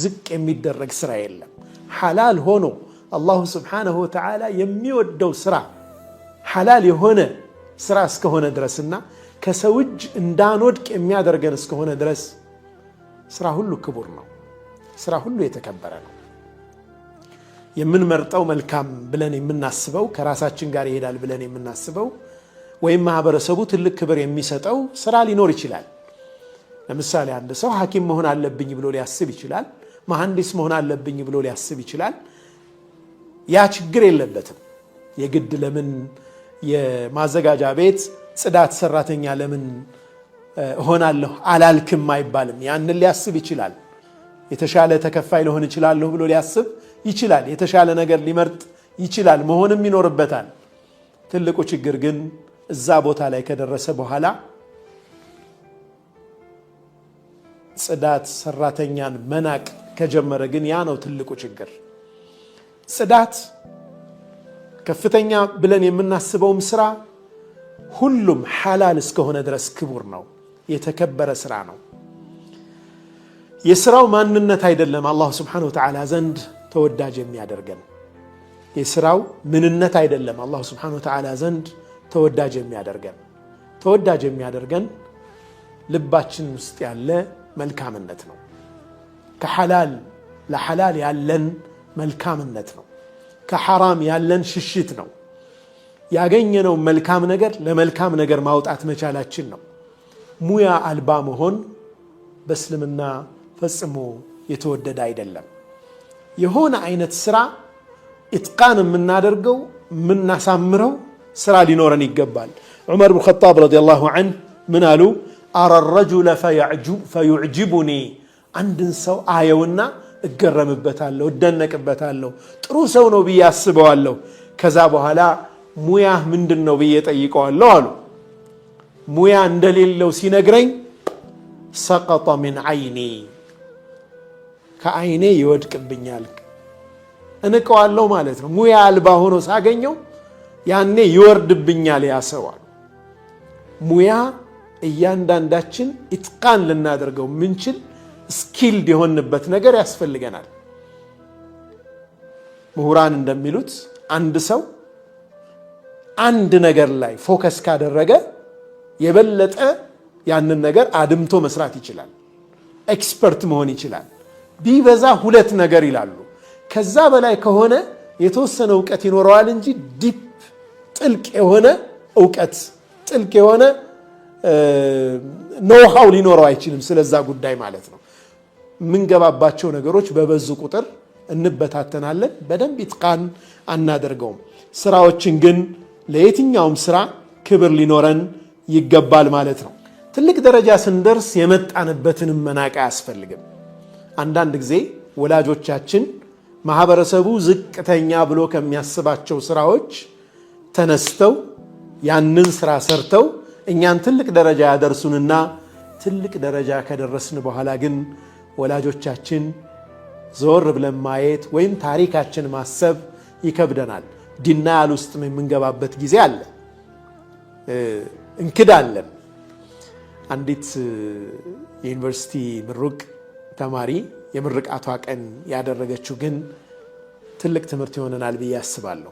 ዝቅ የሚደረግ ስራ የለም ሐላል ሆኖ አላሁ ስብሓነሁ ወተዓላ የሚወደው ስራ ሐላል የሆነ ስራ እስከሆነ ድረስና ከሰው እጅ እንዳንወድቅ የሚያደርገን እስከሆነ ድረስ ስራ ሁሉ ክቡር ነው ስራ ሁሉ የተከበረ ነው የምንመርጠው መልካም ብለን የምናስበው ከራሳችን ጋር ይሄዳል ብለን የምናስበው ወይም ማህበረሰቡ ትልቅ ክብር የሚሰጠው ስራ ሊኖር ይችላል ለምሳሌ አንድ ሰው ሐኪም መሆን አለብኝ ብሎ ሊያስብ ይችላል መሐንዲስ መሆን አለብኝ ብሎ ሊያስብ ይችላል ያ ችግር የለበትም የግድ ለምን የማዘጋጃ ቤት ጽዳት ሰራተኛ ለምን ሆናለሁ አላልክም አይባልም ያንን ሊያስብ ይችላል የተሻለ ተከፋይ ሊሆን ይችላል ብሎ ሊያስብ ይችላል የተሻለ ነገር ሊመርጥ ይችላል መሆንም ይኖርበታል ትልቁ ችግር ግን እዛ ቦታ ላይ ከደረሰ በኋላ ጽዳት ሰራተኛን መናቅ ከጀመረ ግን ያ ነው ትልቁ ችግር ጽዳት ከፍተኛ ብለን የምናስበውም ስራ ሁሉም ሐላል እስከሆነ ድረስ ክቡር ነው የተከበረ ስራ ነው የስራው ማንነት አይደለም አላህ Subhanahu Wa Ta'ala ዘንድ ተወዳጅ የሚያደርገን የስራው ምንነት አይደለም አላህ Subhanahu Wa Ta'ala ዘንድ ተወዳጅ የሚያደርገን ልባችን ውስጥ ያለ መልካምነት ነው ከሐላል ለሐላል ያለን መልካምነት ነው ከሐራም ያለን ሽሽት ነው ያገኘነው መልካም ነገር ለመልካም ነገር ማውጣት መቻላችን ነው ሙያ አልባ መሆን በእስልምና ፈጽሞ የተወደደ አይደለም የሆነ አይነት ስራ ኢትቃን የምናደርገው የምናሳምረው ስራ ሊኖረን ይገባል ዑመር ኢብኑ ኸጣብ ረዲየላሁ ዐንሁ ምን አሉ አራ الرجل فيعجبني አንድን ሰው አየውና እገረምበታለሁ እደነቅበታለሁ ጥሩ ሰው ነው ብዬ አስበዋለሁ ከዛ በኋላ ሙያ ምንድነው ብዬ ጠይቀዋለሁ አሉ ሙያ እንደሌለው ሲነግረኝ سقط من عيني ከአይኔ ይወድቅብኛል እንቀዋለሁ ማለት ነው ሙያ አልባ ሆኖ ሳገኘው ያኔ ይወርድብኛል ያሰዋል ሙያ እያንዳንዳችን ኢትቃን ልናደርገው ምንችል ስኪልድ የሆንበት ነገር ያስፈልገናል ምሁራን እንደሚሉት አንድ ሰው አንድ ነገር ላይ ፎከስ ካደረገ የበለጠ ያንን ነገር አድምቶ መስራት ይችላል ኤክስፐርት መሆን ይችላል ቢበዛ ሁለት ነገር ይላሉ ከዛ በላይ ከሆነ የተወሰነ ዕውቀት ይኖረዋል እንጂ ዲፕ ጥልቅ የሆነ ዕውቀት ጥልቅ የሆነ ኖሃው ሊኖረው አይችልም ስለዛ ጉዳይ ማለት ነው ምንገባባቸው ነገሮች በበዙ ቁጥር እንበታተናለን በደንብ ኢትቃን አናደርገውም ስራዎችን ግን ለየትኛውም ስራ ክብር ሊኖረን ይገባል ማለት ነው ትልቅ ደረጃ ስንደርስ የመጣንበትን መናቅ አያስፈልግም አንዳንድ ጊዜ ወላጆቻችን ማህበረሰቡ ዝቅተኛ ብሎ ከሚያስባቸው ስራዎች ተነስተው ያንን ስራ ሰርተው እኛን ትልቅ ደረጃ ያደርሱንና ትልቅ ደረጃ ከደረስን በኋላ ግን ወላጆቻችን ዞር ብለን ማየት ወይም ታሪካችን ማሰብ ይከብደናል ዲናል ውስጥ የምንገባበት ጊዜ አለ እንክዳለን አንዲት የዩኒቨርሲቲ ምሩቅ ተማሪ የምርቃቷ ቀን ያደረገችው ግን ትልቅ ትምህርት ይሆነናል ብዬ አስባለሁ